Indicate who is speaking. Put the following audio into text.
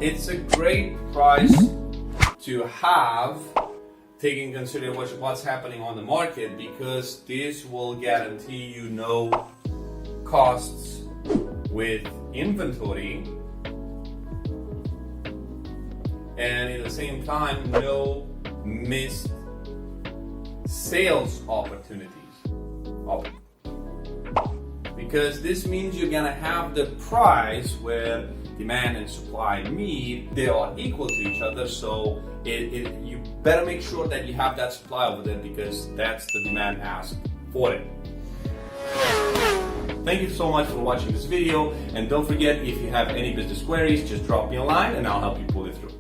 Speaker 1: it's a great price to have, taking into consideration what's happening on the market, because this will guarantee you no costs with inventory, and at the same time no missed sales opportunities. Because this means you're gonna have the price where demand and supply meet, they are equal to each other, so you better make sure that you have that supply over there, because that's the demand ask for it. Thank you so much for watching this video, and don't forget, if you have any business queries, just drop me a line and I'll help you pull it through.